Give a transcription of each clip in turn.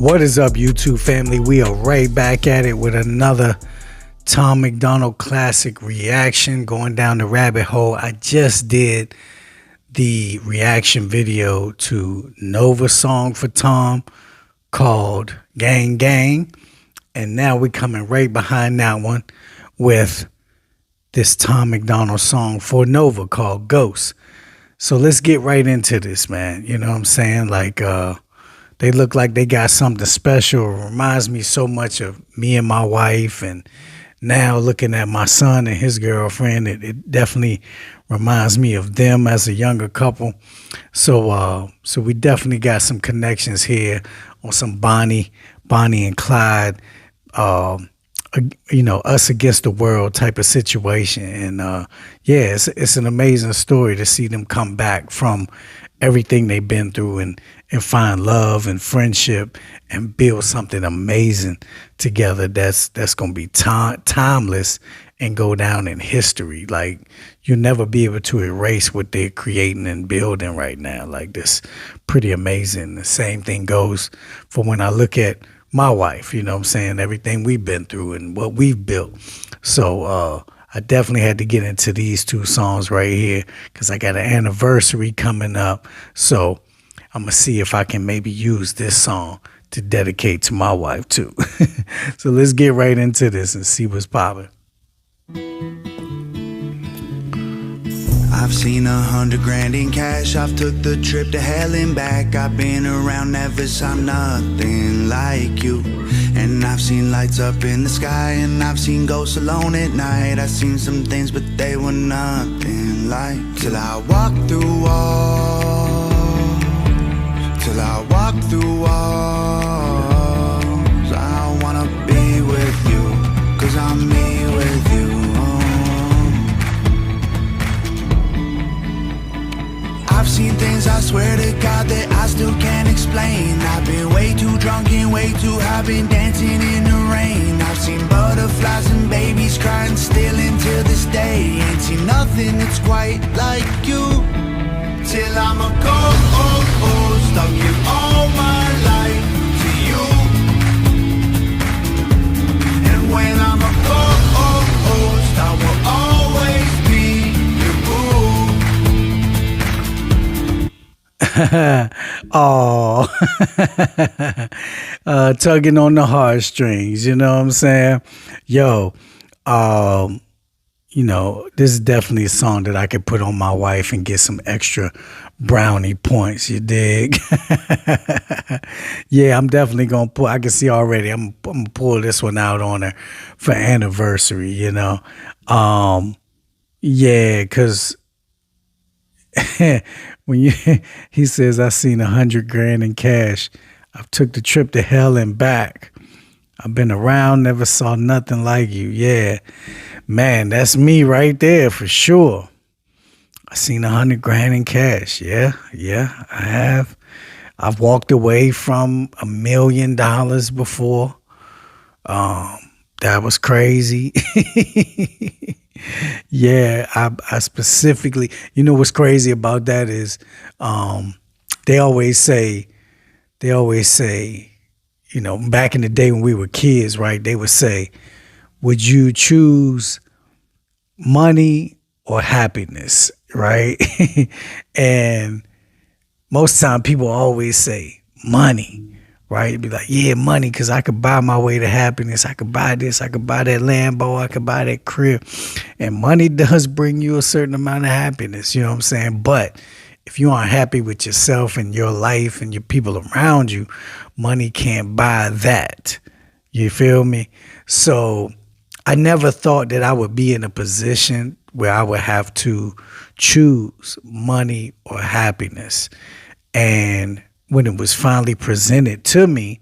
What is up, YouTube family? We are right back at it with another Tom Macdonald classic reaction, going down the rabbit hole. I just did the reaction video to Nova's song for Tom called Gang Gang, and now we're coming right behind that one with this Tom Macdonald song for Nova called Ghost. So let's get right into this, man. You know what I'm saying? Like, they look like they got something special. It reminds me so much of me and my wife, and now looking at my son and his girlfriend, it definitely reminds me of them as a younger couple. So we definitely got some connections here on some Bonnie and Clyde, us against the world type of situation. And yeah, it's an amazing story to see them come back from everything they've been through and find love and friendship and build something amazing together that's going to be timeless and go down in history. Like, you'll never be able to erase what they're creating and building right now. Like, this pretty amazing. The same thing goes for when I look at my wife, you know what I'm saying, everything we've been through and what we've built. So I definitely had to get into these two songs right here because I got an anniversary coming up. So I'm going to see if I can maybe use this song to dedicate to my wife too. So let's get right into this and see what's popping. I've seen 100 grand in cash. I've took the trip to hell and back. I've been around, never saw nothing like you. And I've seen lights up in the sky, and I've seen ghosts alone at night. I've seen some things, but they were nothing like. Till I walked through walls. Till I walk through walls. I wanna be with you, 'cause I'm me with you. I've seen things, I swear to God, that I still can't explain. I've been way too drunk and way too high, been dancing in the rain. I've seen butterflies and babies crying still until this day. Ain't seen nothing that's quite like you. Till I'm a ghost, stuck in all my life to you. And when I'm a ghost, I will always be your boo. Oh, tugging on the heartstrings, you know what I'm saying? Yo, this is definitely a song that I could put on my wife and get some extra brownie points, you dig? Yeah, I'm definitely going to pull, I can see already, I'm going to pull this one out on her for anniversary, you know? Yeah, because when he says, I seen 100 grand in cash. I've took the trip to hell and back. I've been around, never saw nothing like you. Yeah, man, that's me right there for sure. I seen 100 grand in cash. Yeah, I have. I've walked away from $1 million before. That was crazy. Yeah, I specifically, you know what's crazy about that is they always say, you know, back in the day when we were kids, right, they would say, would you choose money or happiness, right? And most time people always say money, right? It'd be like, yeah, money, because I could buy my way to happiness. I could buy this. I could buy that Lambo. I could buy that crib. And money does bring you a certain amount of happiness, you know what I'm saying? But if you aren't happy with yourself and your life and your people around you, money can't buy that. You feel me? So I never thought that I would be in a position where I would have to choose money or happiness. And when it was finally presented to me,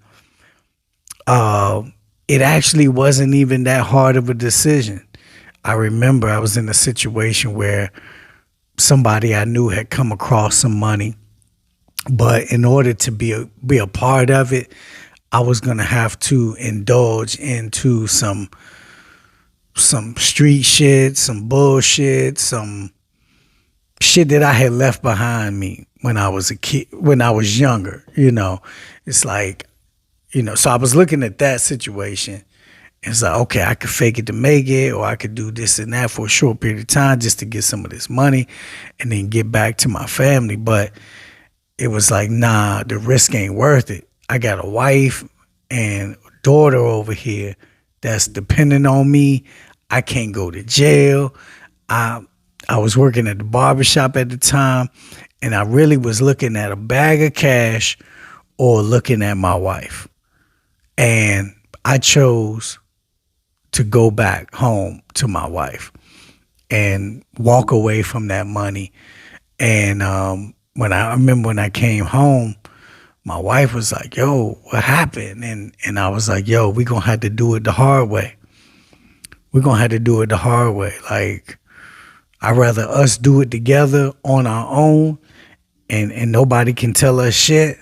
it actually wasn't even that hard of a decision. I remember I was in a situation where somebody I knew had come across some money, but in order to be a part of it, I was going to have to indulge into some street shit, some bullshit, some shit that I had left behind me when I was a kid, when I was younger. You know, it's like So I was looking at that situation. It's like, okay, I could fake it to make it, or I could do this and that for a short period of time just to get some of this money and then get back to my family. But it was like, nah, the risk ain't worth it. I got a wife and daughter over here that's depending on me. I can't go to jail. I was working at the barbershop at the time, and I really was looking at a bag of cash or looking at my wife. And I chose to go back home to my wife and walk away from that money. And when I came home, my wife was like, yo, what happened? And I was like, yo, we're going to have to do it the hard way. We're going to have to do it the hard way. Like, I'd rather us do it together on our own, and nobody can tell us shit.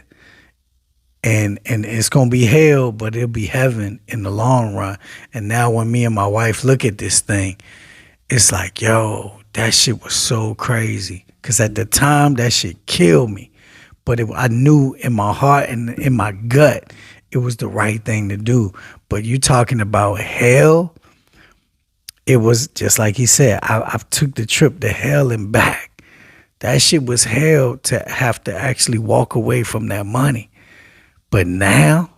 And it's going to be hell, but it'll be heaven in the long run. And now when me and my wife look at this thing, it's like, yo, that shit was so crazy. Because at the time, that shit killed me. But I knew in my heart and in my gut, it was the right thing to do. But you talking about hell, it was just like he said, I took the trip to hell and back. That shit was hell to have to actually walk away from that money. But now,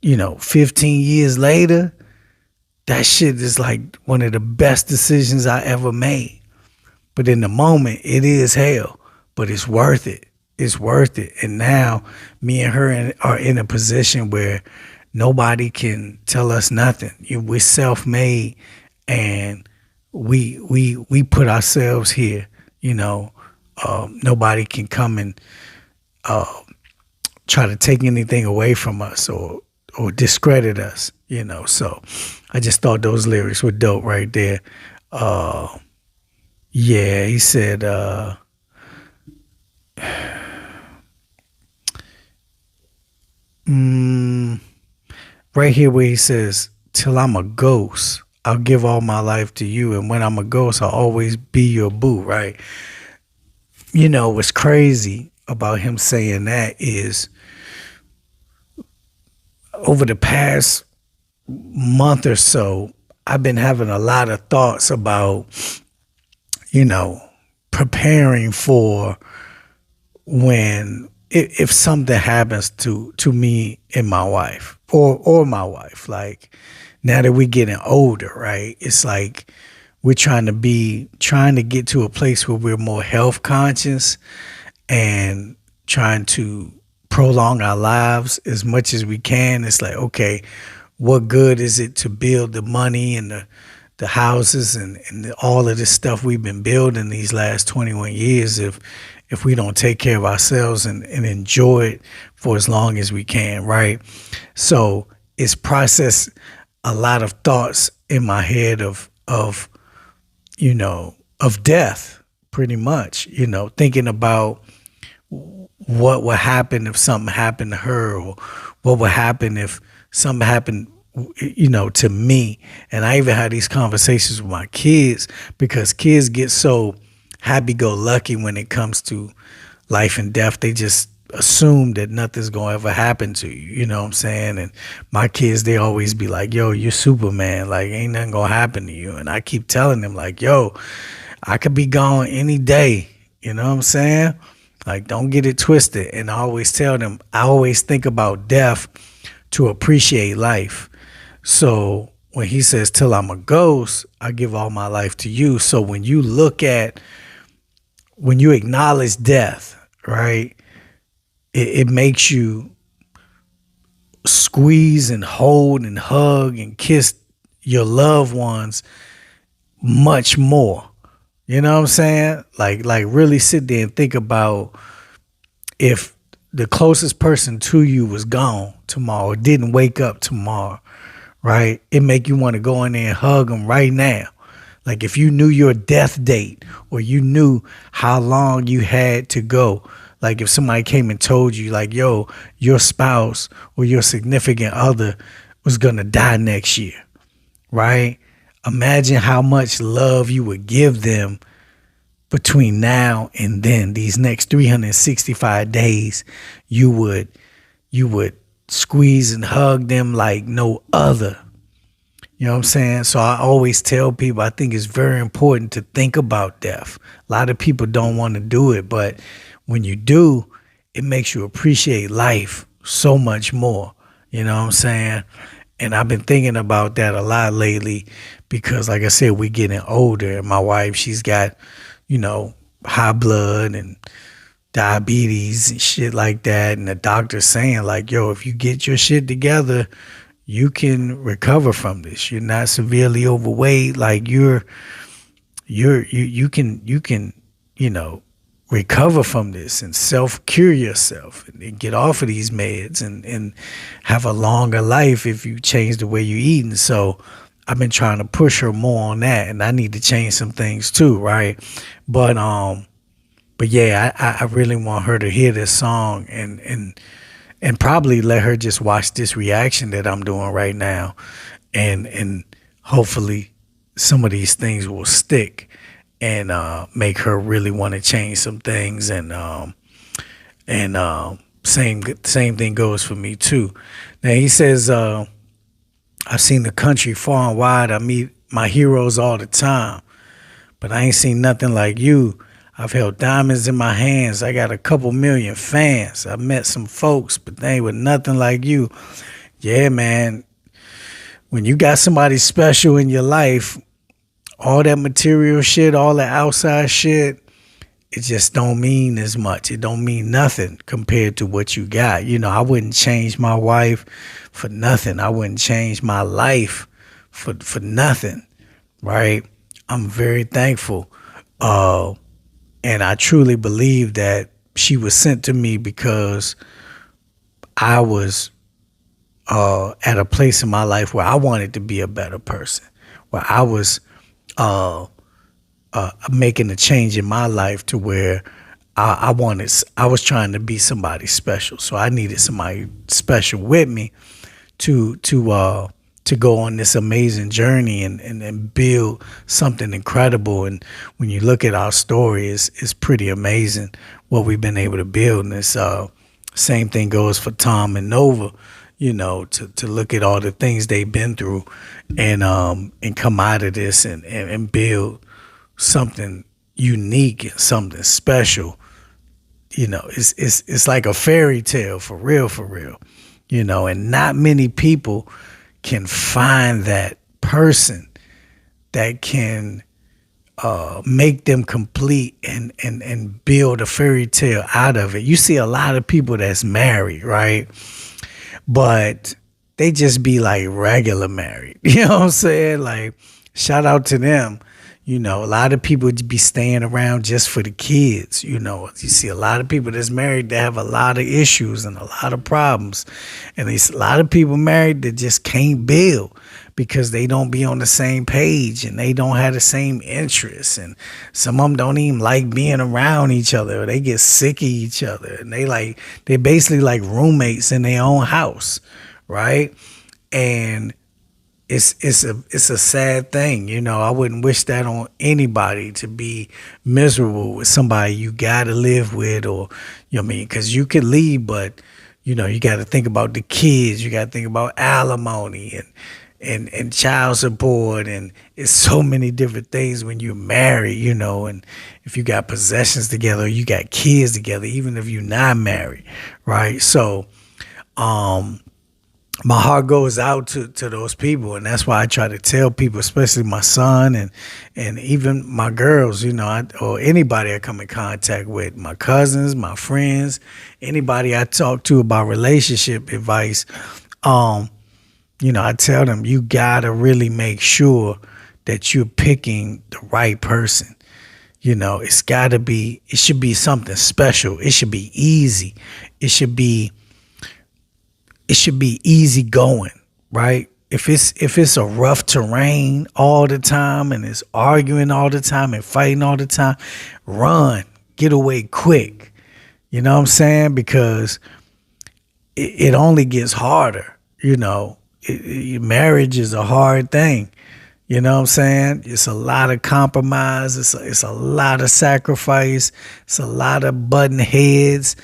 15 years later, that shit is like one of the best decisions I ever made. But in the moment, it is hell, but it's worth it. It's worth it. And now me and her are in a position where nobody can tell us nothing. We're self-made, and we put ourselves here. Nobody can come and try to take anything away from us or discredit us. So I just thought those lyrics were dope right there. Yeah, he said, right here where he says, till I'm a ghost, I'll give all my life to you. And when I'm a ghost, I'll always be your boo, right? What's crazy about him saying that is over the past month or so, I've been having a lot of thoughts about, preparing for when if something happens to me and my wife or my wife. Like, now that we're getting older, right? It's like we're trying to get to a place where we're more health conscious and trying to prolong our lives as much as we can. It's like, okay, what good is it to build the money and the houses and all of this stuff we've been building these last 21 years if we don't take care of ourselves and enjoy it for as long as we can, right? So it's processed a lot of thoughts in my head of death, pretty much, thinking about what would happen if something happened to her, or what would happen if something happened, to me. And I even had these conversations with my kids, because kids get so happy-go-lucky when it comes to life and death. They just assume that nothing's gonna ever happen to you. You know what I'm saying? And my kids, they always be like, yo, you're Superman. Like, ain't nothing gonna happen to you. And I keep telling them, like, yo, I could be gone any day. You know what I'm saying? Like, don't get it twisted. And I always tell them, I always think about death to appreciate life. So when he says, till I'm a ghost, I give all my life to you. So when you acknowledge death, right, it makes you squeeze and hold and hug and kiss your loved ones much more. You know what I'm saying? Like really sit there and think about if the closest person to you was gone tomorrow, or didn't wake up tomorrow, right? It make you want to go in there and hug them right now. Like, if you knew your death date, or you knew how long you had to go, like if somebody came and told you, like, yo, your spouse or your significant other was going to die next year, right? Imagine how much love you would give them between now and then. These next 365 days, you would squeeze and hug them like no other. You know what I'm saying? So I always tell people I think it's very important to think about death. A lot of people don't want to do it, but when you do, it makes you appreciate life so much more. You know what I'm saying? And I've been thinking about that a lot lately because, like I said, we're getting older. And my wife, she's got, high blood and diabetes and shit like that. And the doctor's saying, like, yo, if you get your shit together, you can recover from this. You're not severely overweight. Like you can, recover from this and self-cure yourself and get off of these meds and have a longer life if you change the way you're eating. So I've been trying to push her more on that, and I need to change some things too, right? But yeah, I really want her to hear this song and probably let her just watch this reaction that I'm doing right now, and hopefully some of these things will stick and make her really want to change some things, and same thing goes for me too. Now he says, I've seen the country far and wide. I meet my heroes all the time, but I ain't seen nothing like you. I've held diamonds in my hands. I got a couple million fans. I met some folks, but they were nothing like you. Yeah, man. When you got somebody special in your life, all that material shit, all that outside shit, it just don't mean as much. It don't mean nothing compared to what you got. I wouldn't change my wife for nothing. I wouldn't change my life for nothing, right? I'm very thankful. And I truly believe that she was sent to me because I was at a place in my life where I wanted to be a better person, where I was making a change in my life to where I was trying to be somebody special. So I needed somebody special with me to go on this amazing journey and build something incredible. And when you look at our story, it's pretty amazing what we've been able to build. And it's same thing goes for Tom and Nova, to look at all the things they've been through and come out of this and build something unique and something special. It's like a fairy tale for real, and not many people can find that person that can make them complete and build a fairy tale out of it. You see a lot of people that's married, right? But they just be like regular married. You know what I'm saying? Like, shout out to them. A lot of people be staying around just for the kids. You see a lot of people that's married that have a lot of issues and a lot of problems. And there's a lot of people married that just can't build because they don't be on the same page and they don't have the same interests. And some of them don't even like being around each other. They get sick of each other. And they basically like roommates in their own house, right? And it's a sad thing, I wouldn't wish that on anybody, to be miserable with somebody you gotta live with, or because you could leave, but you got to think about the kids, you got to think about alimony and child support, and it's so many different things when you're married, and if you got possessions together, you got kids together, even if you're not married, right? So my heart goes out to those people, and that's why I try to tell people, especially my son and even my girls, or anybody I come in contact with, my cousins, my friends, anybody I talk to about relationship advice, I tell them, you gotta really make sure that you're picking the right person. It should be something special. It should be easy. It should be easy going, right? If it's a rough terrain all the time and it's arguing all the time and fighting all the time, run, get away quick. You know what I'm saying? Because it only gets harder. Marriage is a hard thing. You know what I'm saying? It's a lot of compromise. It's a lot of sacrifice. It's a lot of button heads.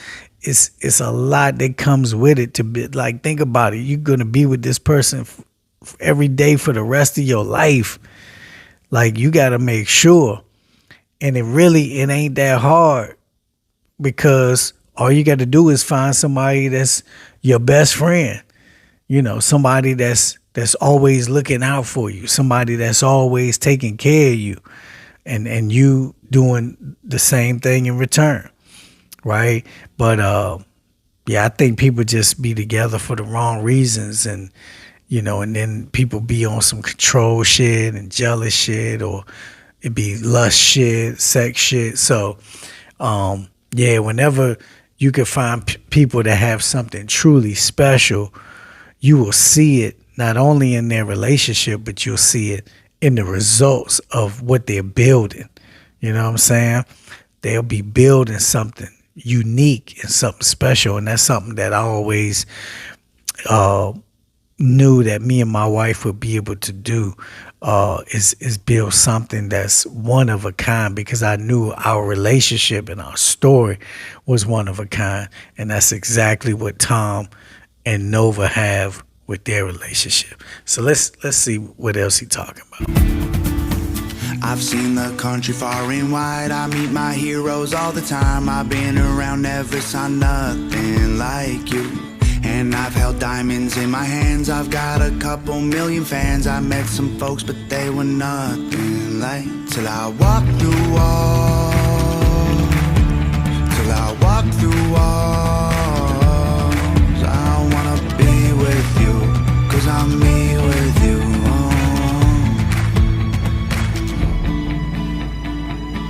it's a lot that comes with it. To be like, think about it, you're gonna be with this person every day for the rest of your life. Like, you got to make sure. And it ain't that hard, because all you got to do is find somebody that's your best friend. Somebody that's always looking out for you, somebody that's always taking care of you, and you doing the same thing in return, right? But yeah, I think people just be together for the wrong reasons, and and then people be on some control shit and jealous shit, or it be lust shit, sex shit. So yeah, whenever you can find people that have something truly special, you will see it not only in their relationship, but you'll see it in the results of what they're building. You know what I'm saying? They'll be building something unique and something special. And that's something that I always knew that me and my wife would be able to do, is build something that's one of a kind, because I knew our relationship and our story was one of a kind. And that's exactly what Tom and Nova have with their relationship. So let's see what else he talking about. I've seen the country far and wide. I meet my heroes all the time. I've been around, never saw nothing like you. And I've held diamonds in my hands. I've got a couple million fans. I met some folks, but they were nothing like. Till I walked through walls. Till I walked through walls. I wanna be with you, 'cause I'm me with you.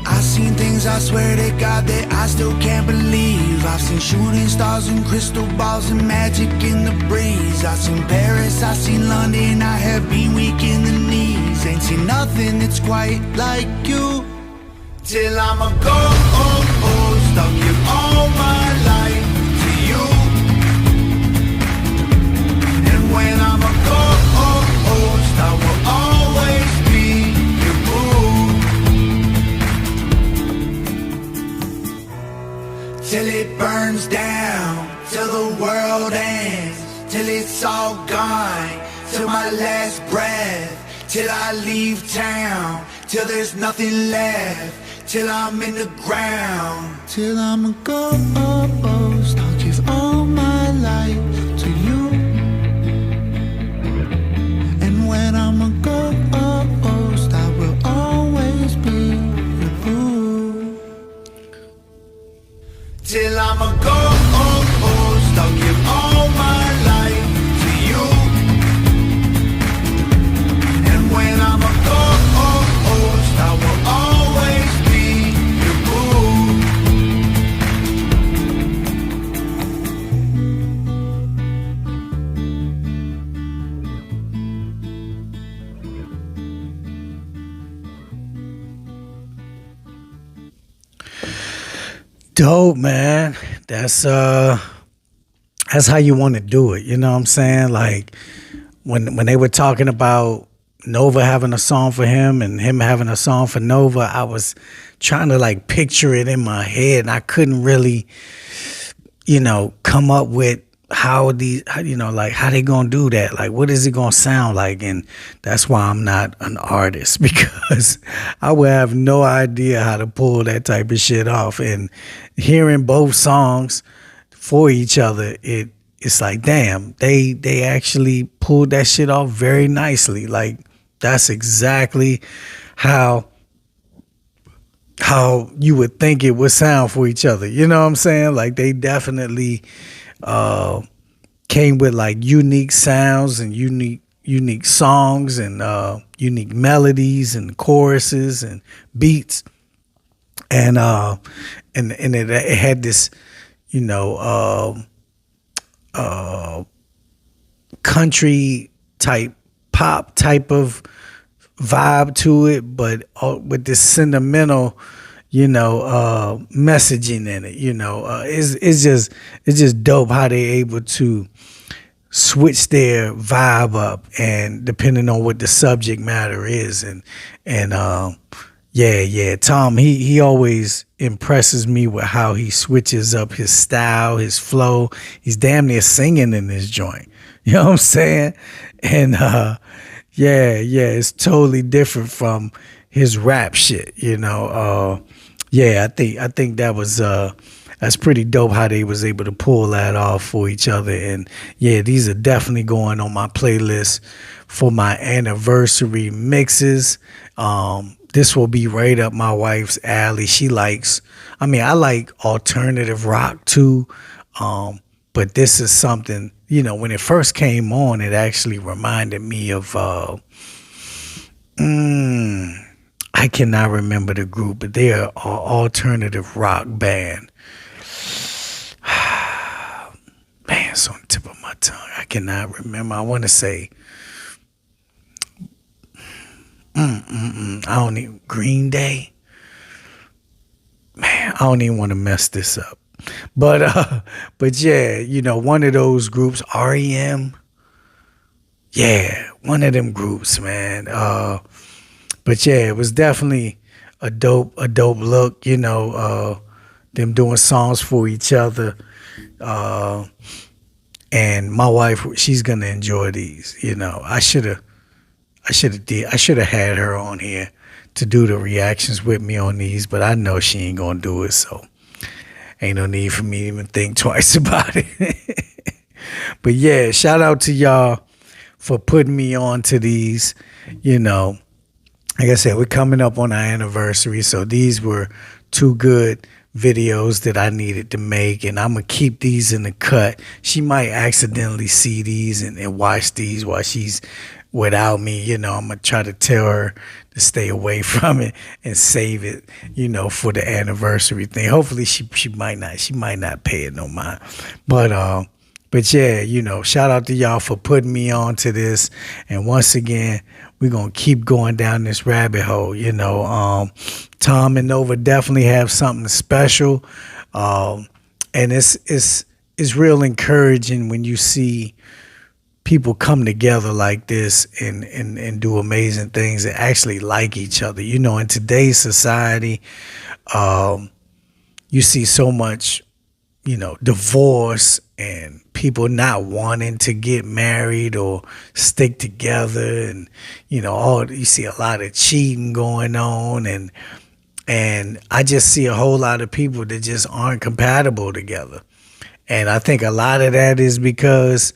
I've seen things, I swear to God, that I still can't believe. I've seen shooting stars and crystal balls and magic in the breeze. I've seen Paris, I've seen London, I have been weak in the knees. Ain't seen nothing that's quite like you. Till I'm a ghost, I'll give all my life to you. And when I'm a ghost, I will always be your boo. Till it burns down, till the world ends, till it's all gone, till my last breath, till I leave town, till there's nothing left, till I'm in the ground. Till I'm a ghost, I'll give all my life to you. And when I'm a ghost, I will always be your boo. Till I'm a ghost, I'll give all my life to you. And when I'm a ghost, I will always be your boo. Dope, man. That's how you want to do it. You know what I'm saying? Like when they were talking about Nova having a song for him and him having a song for Nova, I was trying to like picture it in my head, and I couldn't really, come up with how they gonna do that. Like, what is it gonna sound like? And that's why I'm not an artist, because I would have no idea how to pull that type of shit off. And hearing both songs for each other, it's like, damn, they actually pulled that shit off very nicely. Like, that's exactly how you would think it would sound for each other. You know what I'm saying? Like, they definitely came with like unique sounds and unique songs and unique melodies and choruses and beats, and it had this country type pop type of vibe to it, but with this sentimental messaging in it. It's just dope how they able to switch their vibe up, and depending on what the subject matter is, and Yeah. Tom, he always impresses me with how he switches up his style, his flow. He's damn near singing in this joint. You know what I'm saying? And yeah, it's totally different from his rap shit, you know. Yeah, I think that's pretty dope how they was able to pull that off for each other. And yeah, these are definitely going on my playlist for my anniversary mixes. This will be right up my wife's alley. She likes, I mean, I like alternative rock too. But this is something, you know, when it first came on, it actually reminded me of, mm, I cannot remember the group, but they're an alternative rock band. Man, it's on the tip of my tongue. I cannot remember. I want to say, I don't even, Green Day. Man, I don't even want to mess this up. But yeah, you know, one of those groups, REM. Yeah, one of them groups, man. But yeah, it was definitely a dope look, you know, them doing songs for each other. Uh, and my wife, she's gonna enjoy these, you know. I should have had her on here to do the reactions with me on these, but I know she ain't gonna do it, so ain't no need for me to even think twice about it. But yeah, shout out to y'all for putting me on to these. You know, like I said, we're coming up on our anniversary, so these were two good videos that I needed to make, and I'm gonna keep these in the cut. She might accidentally see these and watch these while she's without me. You know, I'm gonna try to tell her to stay away from it and save it, you know, for the anniversary thing. Hopefully she might not pay it no mind. But yeah, you know, shout out to y'all for putting me on to this. And once again, we're gonna keep going down this rabbit hole. You know, Tom and Nova definitely have something special. And it's real encouraging when you see people come together like this and do amazing things and actually like each other. You know, in today's society, you see so much, you know, divorce and people not wanting to get married or stick together, and you know, you see a lot of cheating going on, and I just see a whole lot of people that just aren't compatible together. And I think a lot of that is because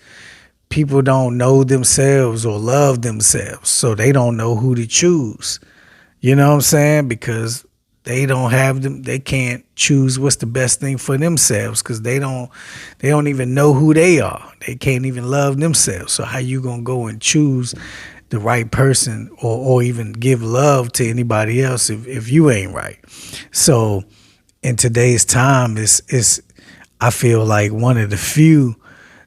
people don't know themselves or love themselves, so they don't know who to choose. You know what I'm saying? Because they can't choose what's the best thing for themselves, because they don't even know who they are. They can't even love themselves. So how you gonna go and choose the right person, or even give love to anybody else if you ain't right? So in today's time, it's I feel like one of the few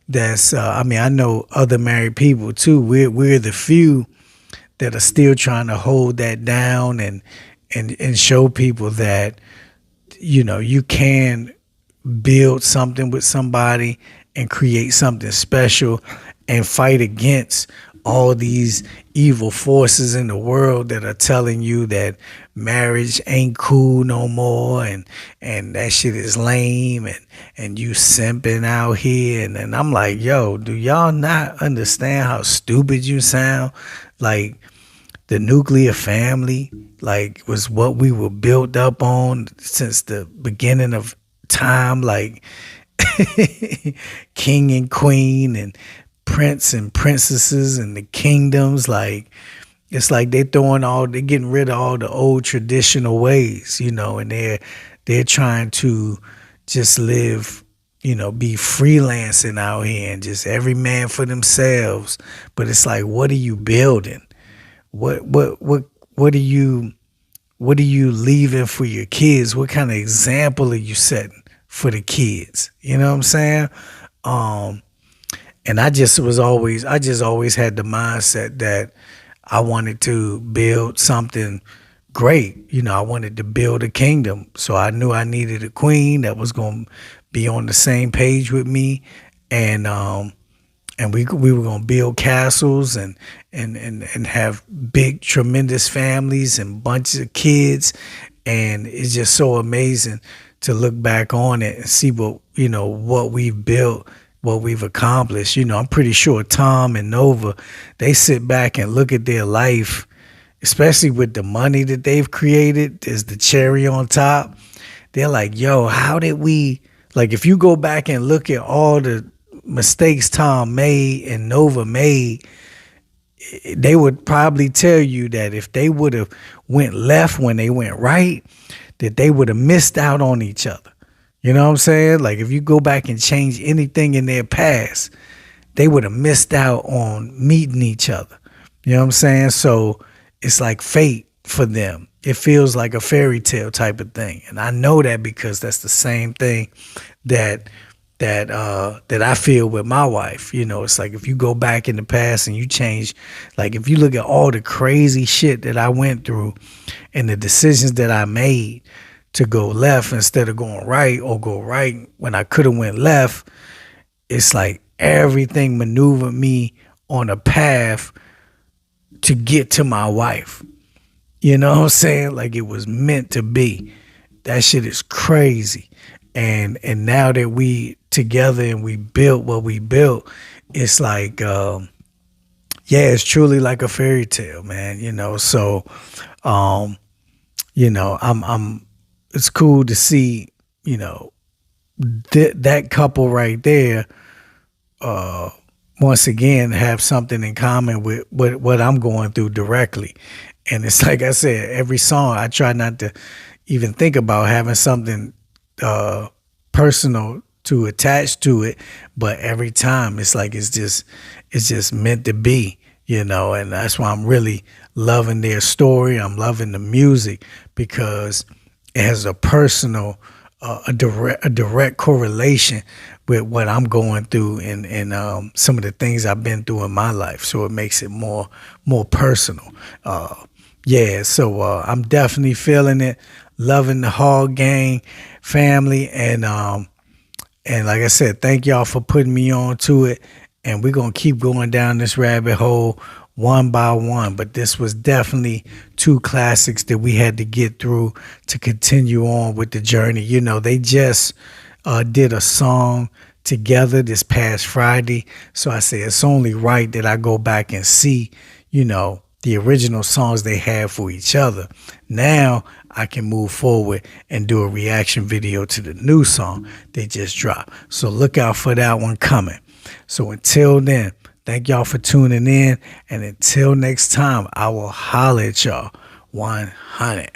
that's I mean, I know other married people too. We're the few that are still trying to hold that down and show people that, you know, you can build something with somebody and create something special and fight against all these evil forces in the world that are telling you that marriage ain't cool no more, and that shit is lame, and you simping out here. And I'm like, yo, do y'all not understand how stupid you sound? Like, the nuclear family, like, was what we were built up on since the beginning of time. Like, king and queen and prince and princesses and the kingdoms. Like, it's like they're getting rid of all the old traditional ways, you know, and they're trying to just live, you know, be freelancing out here and just every man for themselves. But it's like, what are you building? What are you leaving for your kids? What kind of example are you setting for the kids? You know what I'm saying? And I just always had the mindset that I wanted to build something great. You know, I wanted to build a kingdom. So I knew I needed a queen that was going to be on the same page with me. And and we were gonna build castles and have big tremendous families and bunches of kids, and it's just so amazing to look back on it and see what we've built, what we've accomplished. I'm pretty sure Tom and Nova, they sit back and look at their life, especially with the money that they've created as the cherry on top. They're like, yo, how did we, like, if you go back and look at all the mistakes Tom made and Nova made, they would probably tell you that if they would have went left when they went right, that they would have missed out on each other. You know what I'm saying? Like, if you go back and change anything in their past, they would have missed out on meeting each other. You know what I'm saying? So it's like fate for them. It feels like a fairy tale type of thing. And I know that because that's the same thing that I feel with my wife. It's like if you go back in the past and you change, like if you look at all the crazy shit that I went through and the decisions that I made to go left instead of going right, or go right when I could have went left, it's like everything maneuvered me on a path to get to my wife. You know what I'm saying? Like it was meant to be. That shit is crazy. And now that we together and we built what we built, it's like, it's truly like a fairy tale, man. So, it's cool to see, that couple right there, once again, have something in common with what I'm going through directly. And it's like I said, every song I try not to even think about having something personal to attach to it, but every time it's like it's just meant to be, and that's why I'm really loving their story. I'm loving the music because it has a personal, a direct correlation with what I'm going through and some of the things I've been through in my life. So it makes it more personal. So I'm definitely feeling it, loving the Hog Gang family, and like I said, thank y'all for putting me on to it, and we're gonna keep going down this rabbit hole one by one. But this was definitely two classics that we had to get through to continue on with the journey. They just did a song together this past Friday, so I say it's only right that I go back and see, the original songs they had for each other. Now I can move forward and do a reaction video to the new song they just dropped. So look out for that one coming. So until then, thank y'all for tuning in. And until next time, I will holler at y'all 100.